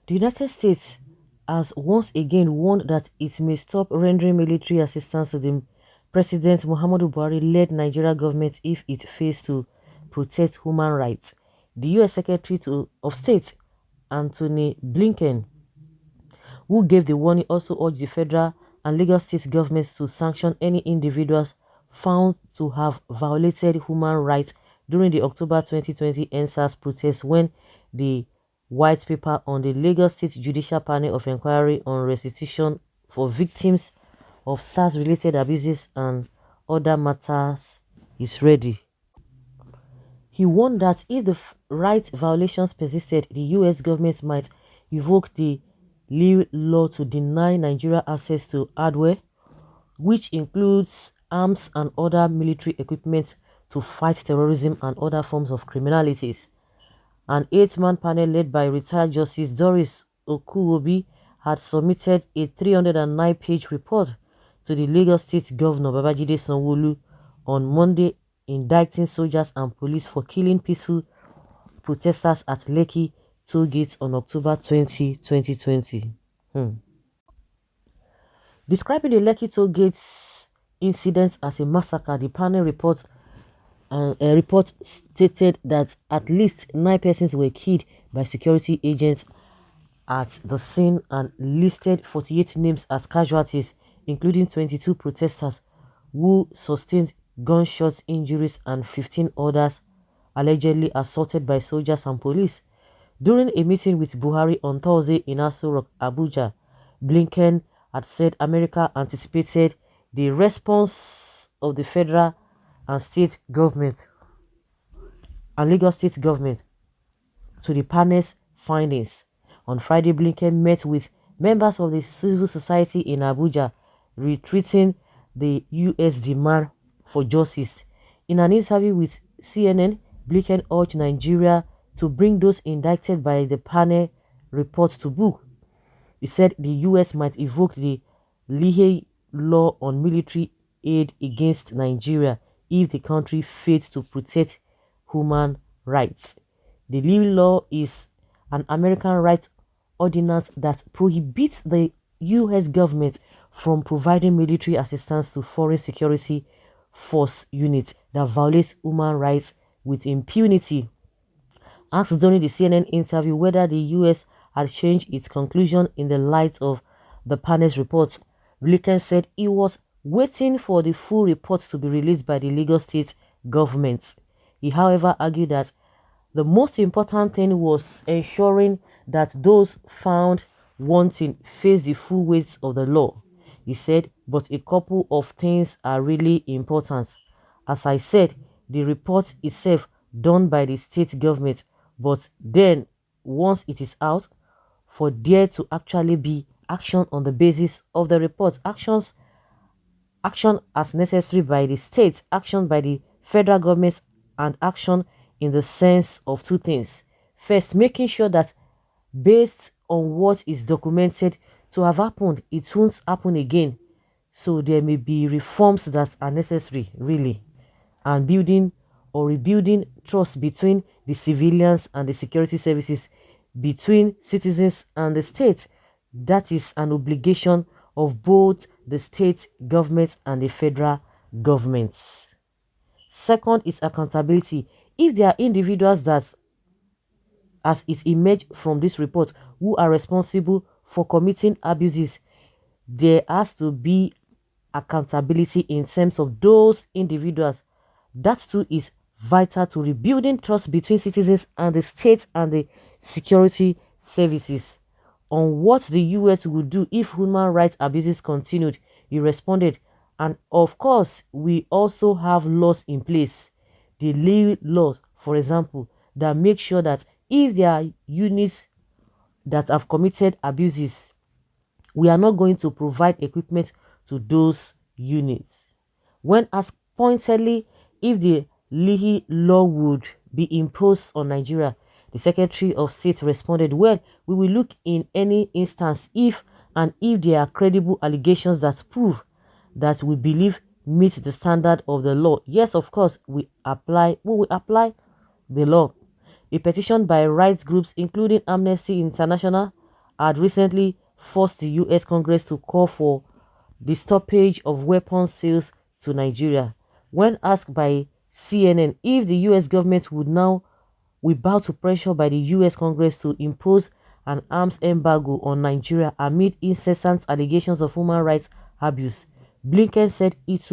The United States has once again warned that it may stop rendering military assistance to the President Muhammadu Buhari-led Nigeria government if it fails to protect human rights. The U.S. of State, Anthony Blinken, who gave the warning, also urged the federal and Lagos state governments to sanction any individuals found to have violated human rights during the October 2020 NSAS protests when the white paper on the Lagos State Judicial Panel of Inquiry on Restitution for Victims of SARS-related abuses and other matters is ready. He warned that if the right violations persisted, the US government might invoke the Lee law to deny Nigeria access to hardware, which includes arms and other military equipment to fight terrorism and other forms of criminalities. An 8-man panel led by retired Justice Doris Okuwobi had submitted a 309-page report to the Lagos State Governor Babajide Sanwo-Olu on Monday, indicting soldiers and police for killing peaceful protesters at Lekki toll gate on October 20, 2020. Describing the Lekki toll gates incident as a massacre, the panel report stated that at least 9 persons were killed by security agents at the scene and listed 48 names as casualties, including 22 protesters who sustained gunshot injuries and 15 others allegedly assaulted by soldiers and police. During a meeting with Buhari on Thursday in Aso Rock, Abuja, Blinken had said America anticipated the response of the federal and state government and Lagos state government to the panel's findings. On Friday, Blinken met with members of the civil society in Abuja, retreating the U.S. demand for justice. In an interview with CNN, Blinken urged Nigeria to bring those indicted by the panel report to book. He said the U.S. might invoke the Lee law on military aid against Nigeria if the country fails to protect human rights. The Lee law is an American right ordinance that prohibits the U.S. government from providing military assistance to foreign security force units that violate human rights with impunity. Asked during the CNN interview whether the U.S. had changed its conclusion in the light of the panel's report, Blinken said he was waiting for the full report to be released by the Lagos state government. He, however, argued that the most important thing was ensuring that those found wanting face the full weight of the law. He said, but a couple of things are really important. As I said, the report itself done by the state government, but then once it is out, for there to actually be action on the basis of the report, action as necessary by the state, action by the federal government, and action in the sense of two things. First, making sure that based on what is documented to have happened, it won't happen again. So there may be reforms that are necessary, really, and building or rebuilding trust between the civilians and the security services, between citizens and the state. That is an obligation of both the state government and the federal government. Second is accountability. If there are individuals that, as it emerged from this report, who are responsible for committing abuses, there has to be accountability in terms of those individuals. That too is vital to rebuilding trust between citizens and the state and the security services. On what the US would do if human rights abuses continued, he responded, and of course, we also have laws in place. The Lee laws, for example, that make sure that if there are units that have committed abuses, we are not going to provide equipment to those units. When asked pointedly if the Lee law would be imposed on Nigeria, the Secretary of State responded, well, we will look in any instance if there are credible allegations that prove that we believe meet the standard of the law. Yes, of course, we will apply the law. A petition by rights groups including Amnesty International had recently forced the US Congress to call for the stoppage of weapons sales to Nigeria. When asked by CNN if the US government would now bow to pressure by the US Congress to impose an arms embargo on Nigeria amid incessant allegations of human rights abuse, Blinken said it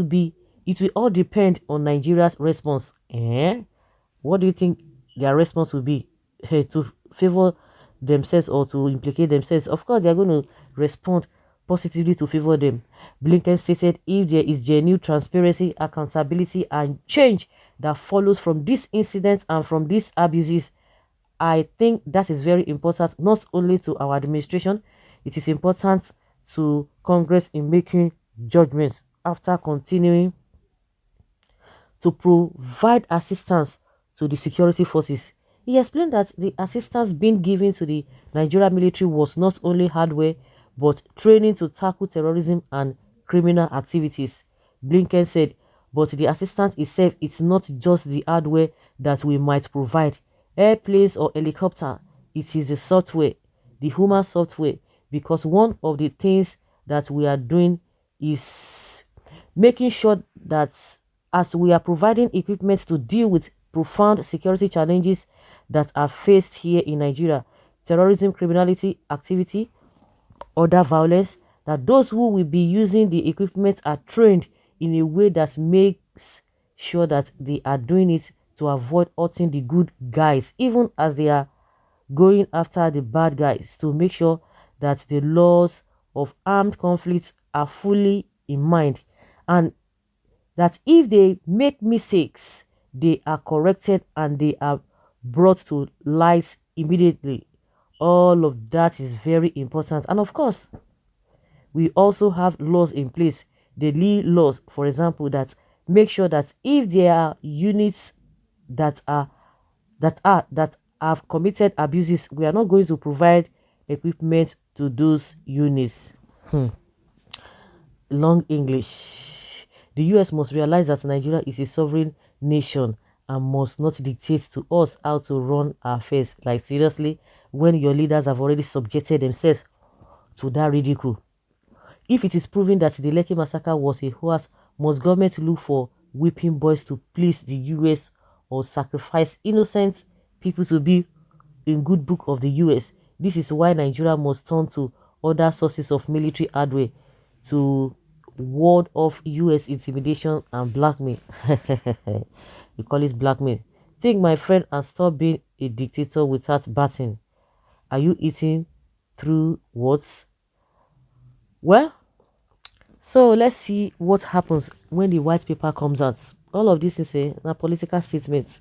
will all depend on Nigeria's response. What do you think their response will be? To favor themselves or to implicate themselves? Of course, they are going to respond positively to favor them. Blinken stated if there is genuine transparency, accountability, and change that follows from these incidents and from these abuses, I think that is very important, not only to our administration, it is important to Congress in making judgments after continuing to provide assistance to the security forces. He explained that the assistance being given to the Nigerian military was not only hardware but training to tackle terrorism and criminal activities. Blinken said, but the assistance itself is not just the hardware that we might provide, airplanes or helicopter, it is the software, the human software, because one of the things that we are doing is making sure that as we are providing equipment to deal with profound security challenges that are faced here in Nigeria, terrorism, criminality, activity, other violence, that those who will be using the equipment are trained in a way that makes sure that they are doing it to avoid hurting the good guys, even as they are going after the bad guys, to make sure that the laws of armed conflicts are fully in mind, and that if they make mistakes, they are corrected and they are brought to light immediately. All of that is very important. And of course, we also have laws in place, the lead laws, for example, that make sure that if there are units that have committed abuses, we are not going to provide equipment to those units. Long English. The US must realize that Nigeria is a sovereign nation and must not dictate to us how to run our affairs. Like, seriously, when your leaders have already subjected themselves to that ridicule. If it is proven that the Lekki massacre was a hoax, must government look for whipping boys to please the US or sacrifice innocent people to be in good book of the US? This is why Nigeria must turn to other sources of military hardware to ward off US intimidation and blackmail. We call it blackmail. Think, my friend, and stop being a dictator without batting. Are you eating through words? Well, so let's see what happens when the white paper comes out. All of this is a political statement.